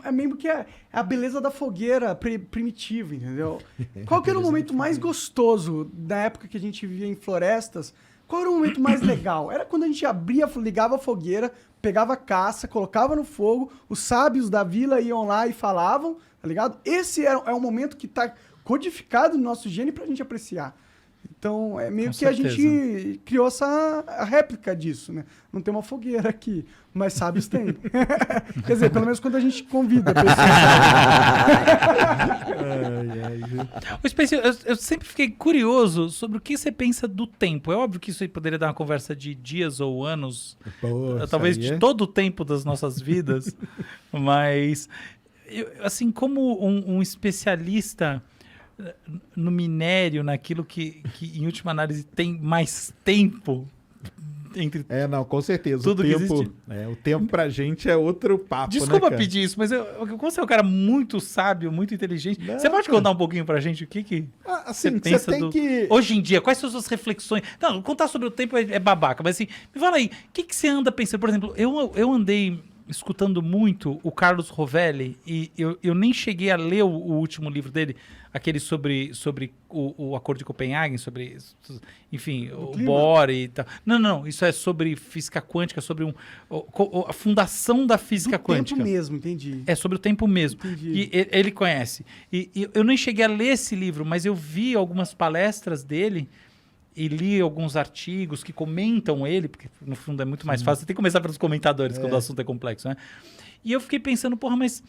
é mesmo que é a beleza da fogueira primitiva, entendeu? Qual que era o momento mais gostoso da época que a gente vivia em florestas? Qual era o momento mais legal? Era quando a gente ligava a fogueira, pegava a caça, colocava no fogo, os sábios da vila iam lá e falavam, tá ligado? Esse é um momento que tá codificado no nosso gene pra gente apreciar. Então, é meio Com que a certeza. gente criou a réplica disso, né? Não tem uma fogueira aqui, mas sábios tem. Quer dizer, pelo menos quando a gente convida pessoas. Ô, Spencer, eu sempre fiquei curioso sobre o que você pensa do tempo. É óbvio que isso aí poderia dar uma conversa de dias ou anos, talvez de todo o tempo das nossas vidas, mas, assim, como um especialista no minério, naquilo que em última análise tem mais tempo entre não, com certeza. tudo o que tempo, existe. o tempo pra gente é outro papo, Desculpa né, cara? pedir isso, mas como você é um cara muito sábio, muito inteligente, Não, você pode cara. contar um pouquinho pra gente o que Assim, você pensa tem que... hoje em dia? Quais são as suas reflexões? Não, contar sobre o tempo é babaca, mas assim, me fala aí, o que você anda pensando? Por exemplo, eu andei escutando muito o Carlos Rovelli e eu nem cheguei a ler o último livro dele, aquele sobre o Acordo de Copenhague, sobre, enfim, o clima. Bohr e tal. Não, isso é sobre física quântica, sobre a fundação da física quântica. Tempo mesmo, entendi. É sobre o tempo mesmo. Entendi. E ele conhece. E eu nem cheguei a ler esse livro, mas eu vi algumas palestras dele e li alguns artigos que comentam ele, porque no fundo é muito mais fácil. Você tem que começar pelos comentadores quando o assunto é complexo, né? E eu fiquei pensando, porra, mas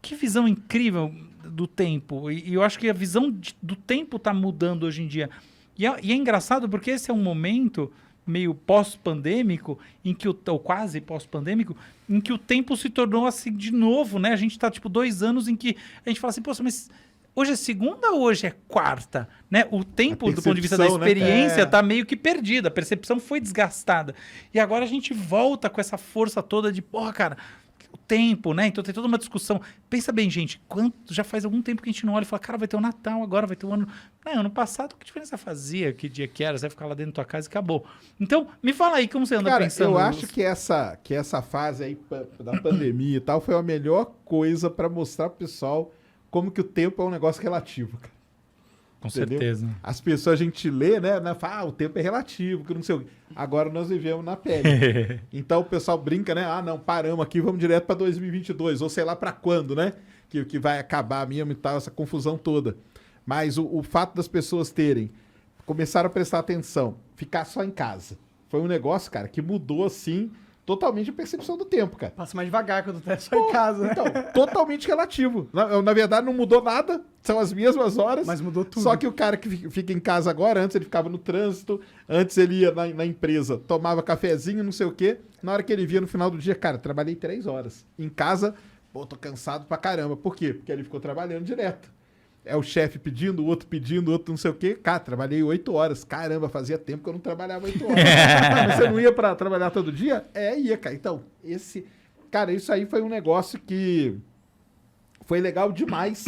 que visão incrível do tempo. E eu acho que a visão do tempo está mudando hoje em dia. E é engraçado porque esse é um momento meio pós-pandêmico, ou quase pós-pandêmico, em que o tempo se tornou assim de novo, né? A gente está tipo 2 anos em que a gente fala assim, poxa, mas hoje é segunda ou hoje é quarta? Né? O tempo, do ponto de vista da percepção, né? experiência, está meio que perdido. A percepção foi desgastada. E agora a gente volta com essa força toda de, porra, cara, o tempo, né? Então tem toda uma discussão. Pensa bem, gente, já faz algum tempo que a gente não olha e fala, cara, vai ter o Natal agora, vai ter o ano... Não, ano passado, que diferença fazia? Que dia que era? Você vai ficar lá dentro da tua casa e acabou. Então, me fala aí, como você anda Cara, pensando? eu acho que essa fase aí da pandemia e tal foi a melhor coisa pra mostrar pro pessoal como que o tempo é um negócio relativo, cara. Com Entendeu? certeza. As pessoas, a gente lê, né? Fala, o tempo é relativo, que não sei o quê. Agora nós vivemos na pele. Então o pessoal brinca, né? Não, paramos aqui, vamos direto para 2022, ou sei lá para quando, né? Que vai acabar mesmo e tal, essa confusão toda. Mas o fato das pessoas começaram a prestar atenção, ficar só em casa. Foi um negócio, cara, que mudou, assim, totalmente a percepção do tempo, cara. Passa mais devagar quando tá só em casa, né? Então, totalmente relativo. Na verdade, não mudou nada, são as mesmas horas. Mas mudou tudo. Só que o cara que fica em casa agora, antes ele ficava no trânsito, antes ele ia na empresa, tomava cafezinho, não sei o quê. Na hora que ele via no final do dia, cara, trabalhei 3 horas. Em casa, pô, tô cansado pra caramba. Por quê? Porque ele ficou trabalhando direto. É o chefe pedindo, o outro não sei o quê. Cara, trabalhei 8 horas. Caramba, fazia tempo que eu não trabalhava 8 horas. Mas você não ia pra trabalhar todo dia? Ia, cara. Então, cara, isso aí foi um negócio que foi legal demais.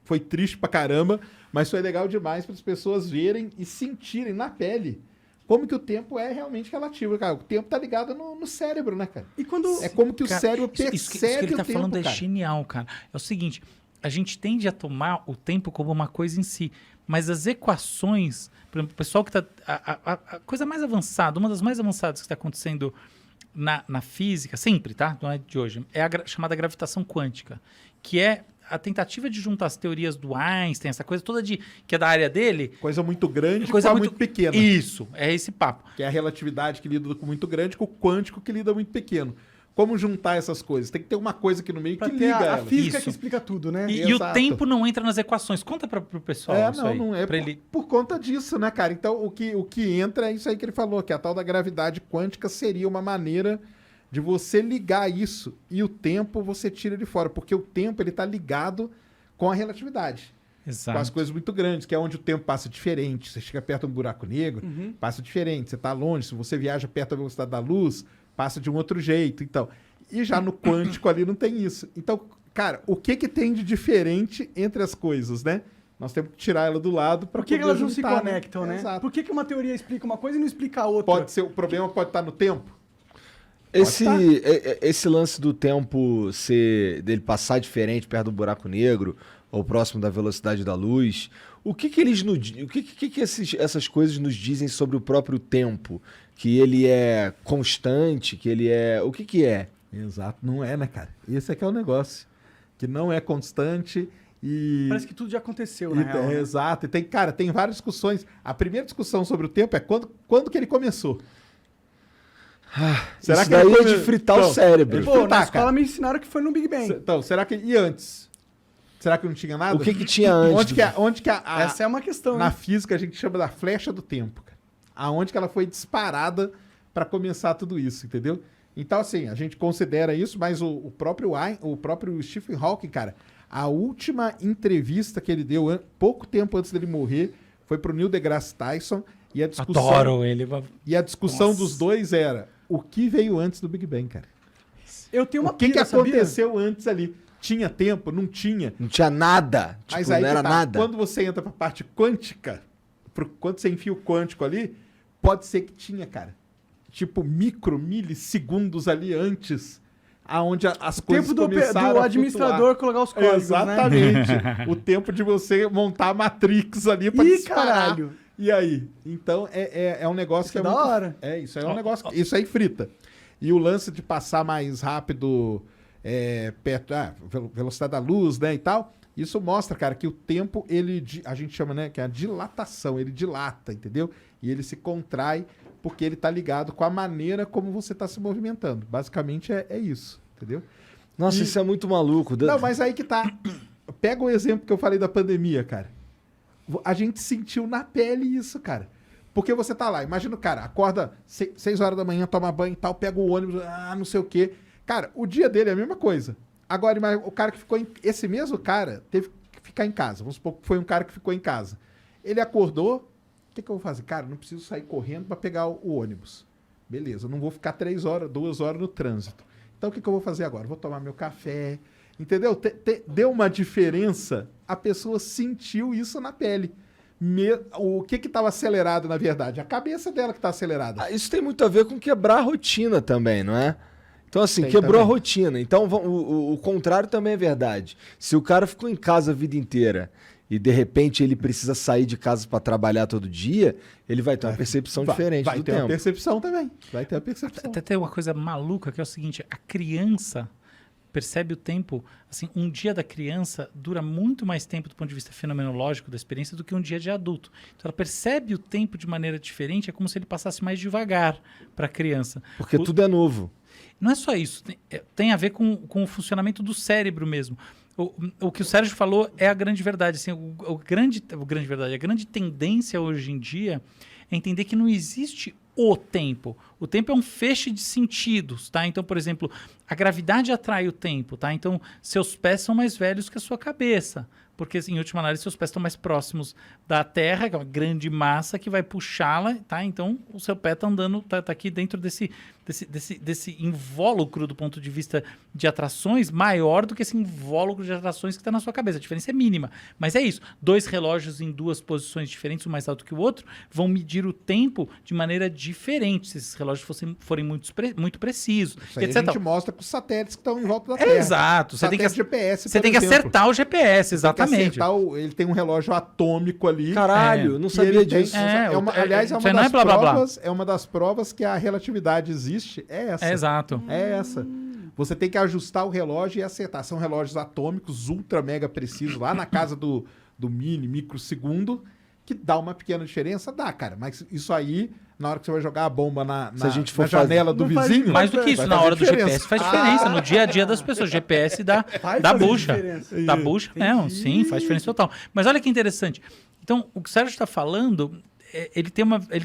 Foi triste pra caramba, mas foi legal demais para as pessoas verem e sentirem na pele como que o tempo é realmente relativo, cara. O tempo tá ligado no cérebro, né, cara? E quando... É como que o Cara, cérebro isso que percebe ele tá o tempo, falando é cara. genial, cara. É o seguinte, a gente tende a tomar o tempo como uma coisa em si, mas as equações, por exemplo, o pessoal que tá... A coisa mais avançada, uma das mais avançadas que está acontecendo na física, sempre, tá? Não é de hoje, é a chamada gravitação quântica, que é a tentativa de juntar as teorias do Einstein, essa coisa toda que é da área dele. Coisa muito grande Coisa com a muito pequena. Isso, é esse papo. Que é a relatividade que lida com muito grande, com o quântico que lida muito pequeno. Como juntar essas coisas? Tem que ter uma coisa aqui no meio Pra que ter liga a elas. física Isso. que explica tudo, né? E o Exato. tempo não entra nas equações. Conta pro pessoal isso aí. Não é pra ele... por conta disso, né, cara? Então, o que entra é isso aí que ele falou, que a tal da gravidade quântica seria uma maneira de você ligar isso e o tempo você tira de fora, porque o tempo ele tá ligado com a relatividade. Exato. Com as coisas muito grandes, que é onde o tempo passa diferente. Você chega perto de um buraco negro, passa diferente. Você tá longe, se você viaja perto da velocidade da luz, passa de um outro jeito. Então, e já no quântico ali não tem isso. Então, cara, o que tem de diferente entre as coisas, né? Nós temos que tirar ela do lado para Por que poder elas não se juntar, conectam, né? Exato. Por que uma teoria explica uma coisa e não explica a outra? O problema pode estar no tempo? Esse lance do tempo dele passar diferente perto do buraco negro ou próximo da velocidade da luz, o que essas coisas nos dizem sobre o próprio tempo? Que ele é constante, que ele é... O que é? Exato, não é, né, cara? Esse é que é o negócio. Que não é constante e... Parece que tudo já aconteceu, né? Exato. E tem várias discussões. A primeira discussão sobre o tempo é quando que ele começou. Será isso que daí é de fritar o cérebro. Pô, na escola me ensinaram que foi no Big Bang. Então, será que... E antes? Será que não tinha nada? O que tinha antes? Onde que Essa é uma questão, na né? física a gente chama da flecha do tempo, cara. Aonde que ela foi disparada para começar tudo isso, entendeu? Então, assim, a gente considera isso, mas o próprio Stephen Hawking, cara, a última entrevista que ele deu, pouco tempo antes dele morrer, foi pro Neil deGrasse Tyson, e a discussão... Adoro ele. E a discussão dos dois era, o que veio antes do Big Bang, cara? Eu tenho uma O que sabia? aconteceu antes ali? Tinha tempo? Não tinha? Não tinha nada. Tipo, Mas aí não era nada. Quando você entra pra parte quântica, quando você enfia o quântico ali, pode ser que tinha, cara. Tipo, milissegundos ali antes, aonde as coisas começaram do administrador colocar os códigos, exatamente. né? O tempo de você montar a Matrix ali pra Ih, disparar. caralho. E aí? Então, é um negócio que é da muito... hora. Isso aí é um negócio... Isso aí frita. E o lance de passar mais rápido, perto... velocidade da luz, né, e tal... Isso mostra, cara, que o tempo, a gente chama, né, que é a dilatação, ele dilata, entendeu? E ele se contrai porque ele tá ligado com a maneira como você tá se movimentando. Basicamente é isso, entendeu? Nossa, isso é muito maluco. Não, mas aí que tá. Pega o exemplo que eu falei da pandemia, cara. A gente sentiu na pele isso, cara. Porque você tá lá, imagina o cara, acorda 6 horas da manhã, toma banho e tal, pega o ônibus, não sei o quê. Cara, o dia dele é a mesma coisa. Agora, o cara que ficou esse mesmo cara teve que ficar em casa. Vamos supor que foi um cara que ficou em casa. Ele acordou, o que eu vou fazer? Cara, não preciso sair correndo para pegar o ônibus. Beleza, eu não vou ficar 3 horas, 2 horas no trânsito. Então, o que eu vou fazer agora? Vou tomar meu café, entendeu? Deu uma diferença, a pessoa sentiu isso na pele. O que estava acelerado, na verdade? A cabeça dela que está acelerada. Isso tem muito a ver com quebrar a rotina também, não é? Então, assim, Tem quebrou também. a rotina. Então, o contrário também é verdade. Se o cara ficou em casa a vida inteira e, de repente, ele precisa sair de casa para trabalhar todo dia, ele vai ter uma percepção diferente vai do ter tempo. uma percepção também. Vai ter a percepção. Até tem uma coisa maluca que é o seguinte: a criança percebe o tempo, assim, um dia da criança dura muito mais tempo do ponto de vista fenomenológico da experiência do que um dia de adulto. Então ela percebe o tempo de maneira diferente, é como se ele passasse mais devagar para a criança. Porque tudo é novo. Não é só isso, tem a ver com o funcionamento do cérebro mesmo. O que o Sérgio falou é a grande verdade. Assim, a grande tendência hoje em dia é entender que não existe o tempo. O tempo é um feixe de sentidos, tá? Então, por exemplo, a gravidade atrai o tempo, tá? Então, seus pés são mais velhos que a sua cabeça, porque, em última análise, seus pés estão mais próximos da Terra, que é uma grande massa que vai puxá-la, tá? Então, o seu pé está andando, tá aqui dentro desse invólucro do ponto de vista de atrações maior do que esse invólucro de atrações que está na sua cabeça. A diferença é mínima, mas é isso. 2 relógios em 2 posições diferentes, um mais alto que o outro, vão medir o tempo de maneira diferente, se esses relógios forem muito precisos. Isso aí etc. a gente mostra com os satélites que estão em volta da Terra. Exato. Você tem que GPS, você tem que acertar o GPS, exatamente. Ele tem um relógio atômico ali. Caralho, não sabia disso. Aliás, é uma das provas que a relatividade existe. É essa. Exato. É essa. Você tem que ajustar o relógio e acertar. São relógios atômicos, ultra mega precisos, lá na casa do microsegundo, que dá uma pequena diferença. Dá, cara. Mas isso aí, na hora que você vai jogar a bomba na janela do Não faz vizinho... Mais do que isso, na hora do GPS faz diferença. No dia a dia das pessoas, GPS dá fazer bucha. diferença. Dá bucha mesmo, sim, faz diferença total. Mas olha que interessante. Então, o que o Sérgio está falando, ele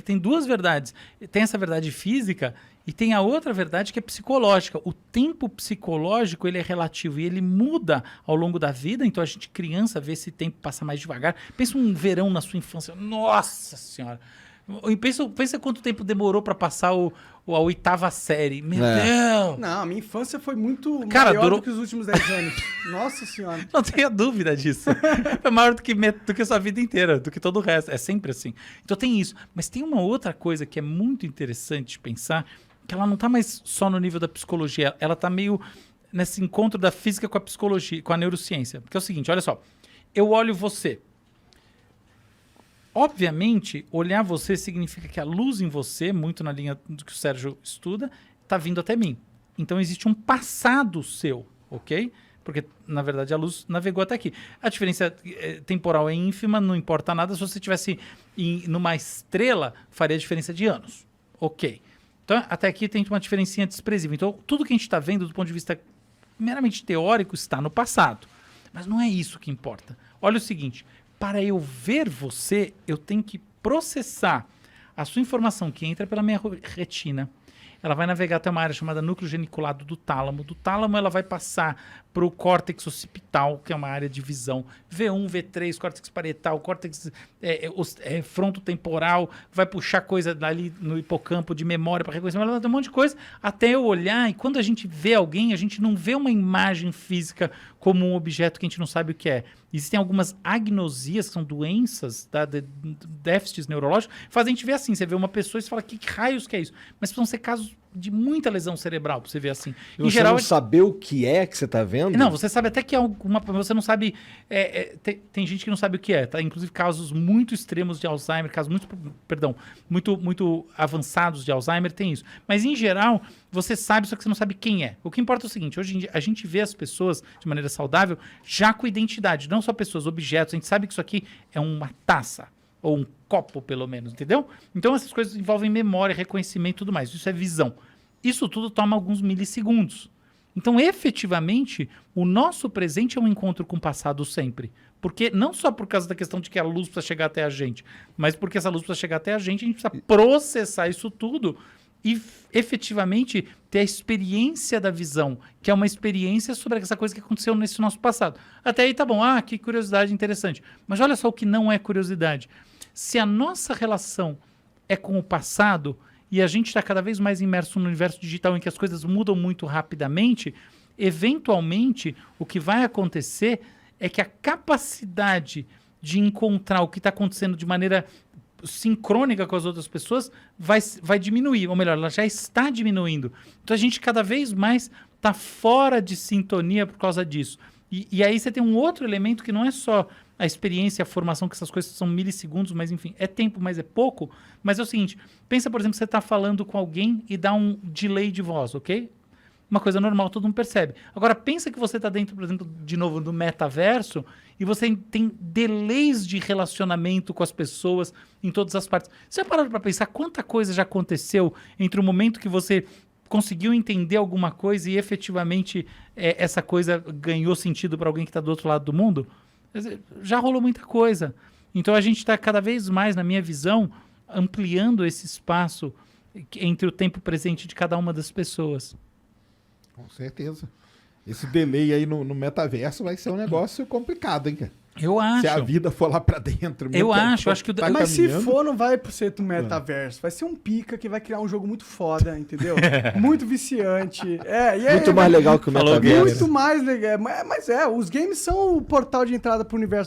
tem 2 verdades. Tem essa verdade física e tem a outra verdade que é psicológica. O tempo psicológico, ele é relativo e ele muda ao longo da vida. Então, a gente, criança, vê esse tempo passar mais devagar. Pensa um verão na sua infância. Nossa Senhora! Pensa quanto tempo demorou para passar a 8ª série. Meu Deus! Não, a minha infância foi muito Cara, maior durou- do que os últimos 10 anos. Nossa senhora. Não tenha dúvida disso. É maior do que a sua vida inteira, do que todo o resto. É sempre assim. Então tem isso. Mas tem uma outra coisa que é muito interessante de pensar, que ela não tá mais só no nível da psicologia, ela tá meio nesse encontro da física com a psicologia, com a neurociência. Porque é o seguinte, olha só, eu olho você. Obviamente, olhar você significa que a luz em você, muito na linha do que o Sérgio estuda, tá vindo até mim. Então existe um passado seu, ok? Porque, na verdade, a luz navegou até aqui. A diferença temporal é ínfima, não importa nada. Se você estivesse numa estrela, faria diferença de anos. Ok. Então, até aqui tem uma diferencinha desprezível. Então, tudo que a gente está vendo do ponto de vista meramente teórico está no passado. Mas não é isso que importa. Olha o seguinte, para eu ver você, eu tenho que processar a sua informação que entra pela minha retina. Ela vai navegar até uma área chamada núcleo geniculado do tálamo. Do tálamo, ela vai passar para o córtex occipital, que é uma área de visão. V1, V3, córtex parietal, córtex frontotemporal. Vai puxar coisa dali no hipocampo de memória para reconhecimento. Ela tem um monte de coisa até eu olhar. E quando a gente vê alguém, a gente não vê uma imagem física como um objeto que a gente não sabe o que é. Existem algumas agnosias, que são doenças, déficits neurológicos, que fazem a gente ver assim. Você vê uma pessoa e você fala, que raios que é isso? Mas precisam ser casos de muita lesão cerebral pra você ver assim. E em geral, não saber o que é que você tá vendo? Não, você sabe até que é alguma... Você não sabe... tem gente que não sabe o que é, tá? Inclusive casos muito extremos de Alzheimer, casos muito avançados de Alzheimer, tem isso. Mas em geral, você sabe, só que você não sabe quem é. O que importa é o seguinte, hoje em dia a gente vê as pessoas de maneira saudável já com identidade, não só pessoas, objetos. A gente sabe que isso aqui é uma taça. Ou um copo, pelo menos, entendeu? Então, essas coisas envolvem memória, reconhecimento e tudo mais. Isso é visão. Isso tudo toma alguns milissegundos. Então, efetivamente, o nosso presente é um encontro com o passado sempre. Porque, não só por causa da questão de que a luz precisa chegar até a gente, mas porque essa luz precisa chegar até a gente precisa processar isso tudo e, efetivamente, ter a experiência da visão, que é uma experiência sobre essa coisa que aconteceu nesse nosso passado. Até aí tá bom, que curiosidade interessante. Mas olha só o que não é curiosidade. Se a nossa relação é com o passado e a gente está cada vez mais imerso no universo digital em que as coisas mudam muito rapidamente, eventualmente o que vai acontecer é que a capacidade de encontrar o que está acontecendo de maneira sincrônica com as outras pessoas vai diminuir, ou melhor, ela já está diminuindo. Então a gente cada vez mais está fora de sintonia por causa disso. E aí você tem um outro elemento que não é só a experiência, a formação, que essas coisas são milissegundos, mas enfim, é tempo, mas é pouco. Mas é o seguinte, pensa, por exemplo, você está falando com alguém e dá um delay de voz, ok? Uma coisa normal, todo mundo percebe. Agora, pensa que você está dentro, por exemplo, de novo, do metaverso, e você tem delays de relacionamento com as pessoas em todas as partes. Você já parou para pensar quanta coisa já aconteceu entre o momento que você conseguiu entender alguma coisa e efetivamente essa coisa ganhou sentido para alguém que está do outro lado do mundo? Já rolou muita coisa. Então a gente está cada vez mais, na minha visão, ampliando esse espaço entre o tempo presente de cada uma das pessoas. Com certeza. Esse delay aí no metaverso vai ser um negócio complicado, hein, cara? Eu acho. Se a vida for lá pra dentro. Eu acho que... Mas se for, não vai ser do metaverso. Vai ser um pica que vai criar um jogo muito foda, entendeu? Muito viciante. Muito mais legal que o metaverso. Muito mais legal. Mas os games são o portal de entrada pro universo